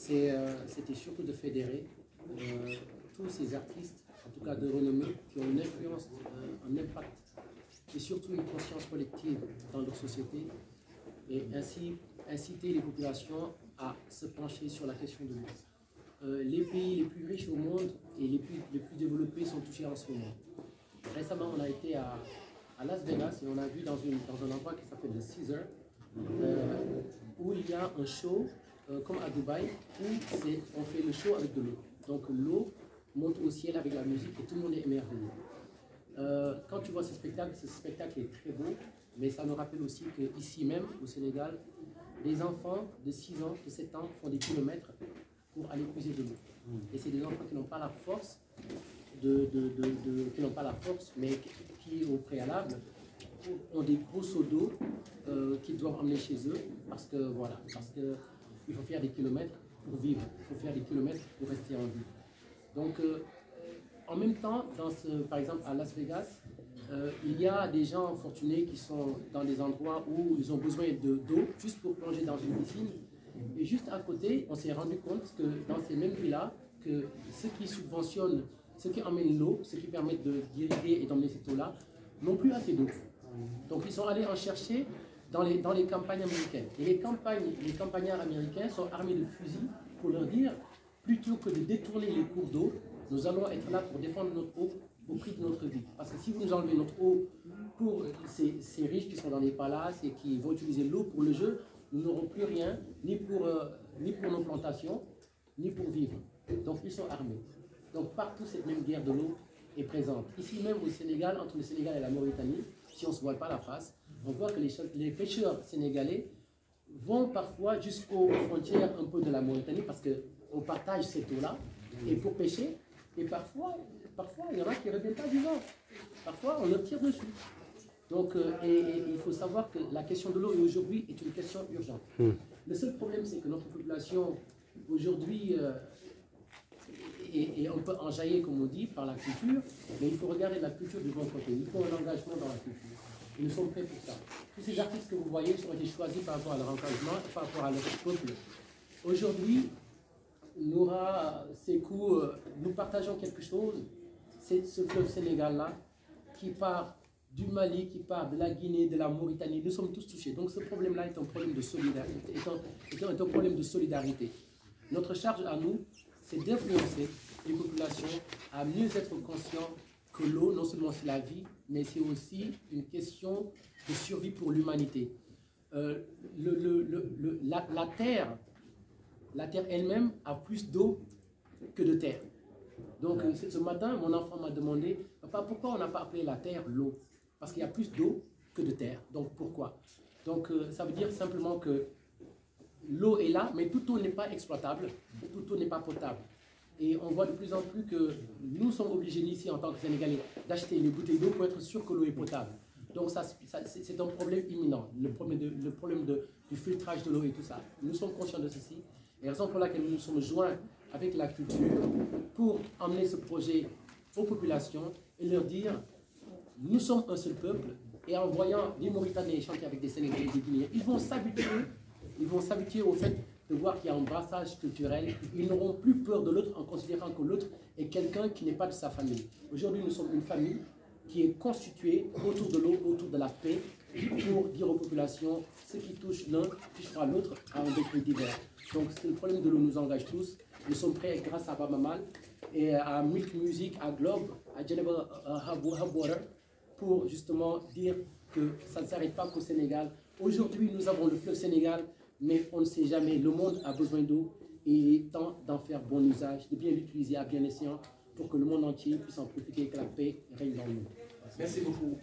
c'était surtout de fédérer tous ces artistes, en tout cas de renommée, qui ont une influence, un impact et surtout une conscience collective dans leur société, et ainsi inciter les populations à se pencher sur la question de l'eau. Les pays les plus riches au monde et les plus développés sont touchés en ce moment. Récemment, on a été à Las Vegas et on a vu dans un endroit qui s'appelle le Caesar, où il y a un show, comme à Dubaï, où on fait le show avec de l'eau. Donc l'eau monte au ciel avec la musique et tout le monde est émerveillé. Quand tu vois ce spectacle est très beau, mais ça nous rappelle aussi qu'ici même, au Sénégal, les enfants de 6 ans, de 7 ans font des kilomètres pour aller puiser de l'eau. Et c'est des enfants qui n'ont pas la force, mais qui, au préalable, ont des gros seaux d'eau qu'ils doivent emmener chez eux, parce que il faut faire des kilomètres pour vivre, il faut faire des kilomètres pour rester en vie. Donc, en même temps, par exemple à Las Vegas, il y a des gens fortunés qui sont dans des endroits où ils ont besoin d'eau juste pour plonger dans une piscine. Et juste à côté, on s'est rendu compte que dans ces mêmes villas, que ceux qui subventionnent, ceux qui emmènent l'eau, ceux qui permettent d'irriguer et d'emmener cette eau-là, n'ont plus assez d'eau. Donc ils sont allés en chercher dans les campagnes américaines. Et les campagnards américains sont armés de fusils pour leur dire, plutôt que de détourner les cours d'eau, nous allons être là pour défendre notre eau au prix de notre vie. Parce que si vous nous enlevez notre eau pour ces riches qui sont dans les palaces et qui vont utiliser l'eau pour le jeu, nous n'aurons plus rien, ni pour nos plantations, ni pour vivre. Donc ils sont armés. Donc partout, cette même guerre de l'eau est présente. Ici même au Sénégal, entre le Sénégal et la Mauritanie, si on ne se voile pas la face, on voit que les pêcheurs sénégalais vont parfois jusqu'aux frontières un peu de la Mauritanie parce qu'on partage cette eau-là et pour pêcher. Et parfois, il y en a qui ne reviennent pas vivants. Parfois, on leur tire dessus. Donc, il faut savoir que la question de l'eau aujourd'hui est une question urgente. Le seul problème, c'est que notre population aujourd'hui est un peu enjaillée, comme on dit, par la culture, mais il faut regarder la culture du bon côté. Il faut un engagement dans la culture. Et nous sommes prêts pour ça. Tous ces artistes que vous voyez ont été choisis par rapport à leur engagement, par rapport à leur peuple. Aujourd'hui, Noura, Sékou, nous partageons quelque chose, c'est ce fleuve Sénégal-là qui part du Mali, qui part de la Guinée, de la Mauritanie, nous sommes tous touchés. Donc ce problème-là est un problème de solidarité. Est un problème de solidarité. Notre charge à nous, c'est d'influencer les populations à mieux être conscients que l'eau, non seulement c'est la vie, mais c'est aussi une question de survie pour l'humanité. La terre elle-même a plus d'eau que de terre. Donc ce matin, mon enfant m'a demandé, papa, pourquoi on n'a pas appelé la terre l'eau? Parce qu'il y a plus d'eau que de terre. Donc pourquoi? Donc ça veut dire simplement que l'eau est là, mais toute eau n'est pas exploitable, toute eau n'est pas potable. Et on voit de plus en plus que nous sommes obligés ici, en tant que Sénégalais, d'acheter les bouteilles d'eau pour être sûr que l'eau est potable. Donc c'est un problème imminent, le problème du filtrage de l'eau et tout ça. Nous sommes conscients de ceci. Et raison pour laquelle nous nous sommes joints avec la culture pour emmener ce projet aux populations et leur dire, nous sommes un seul peuple, et en voyant les Mauritaniens chanter avec des Sénégalais et des Guinéens, ils vont s'habituer au fait de voir qu'il y a un brassage culturel. Ils n'auront plus peur de l'autre en considérant que l'autre est quelqu'un qui n'est pas de sa famille. Aujourd'hui, nous sommes une famille qui est constituée autour de l'eau, autour de la paix, pour dire aux populations, ce qui touche l'un touchera l'autre à un degré divers. Donc le problème de l'eau nous engage tous. Nous sommes prêts grâce à Baba Mal et à Milk Music, à Globe, à Geneva Hub Water, pour justement dire que ça ne s'arrête pas qu'au Sénégal. Aujourd'hui, nous avons le fleuve Sénégal, mais on ne sait jamais, le monde a besoin d'eau et il est temps d'en faire bon usage, de bien l'utiliser à bien escient pour que le monde entier puisse en profiter et que la paix règne dans le monde. Merci beaucoup.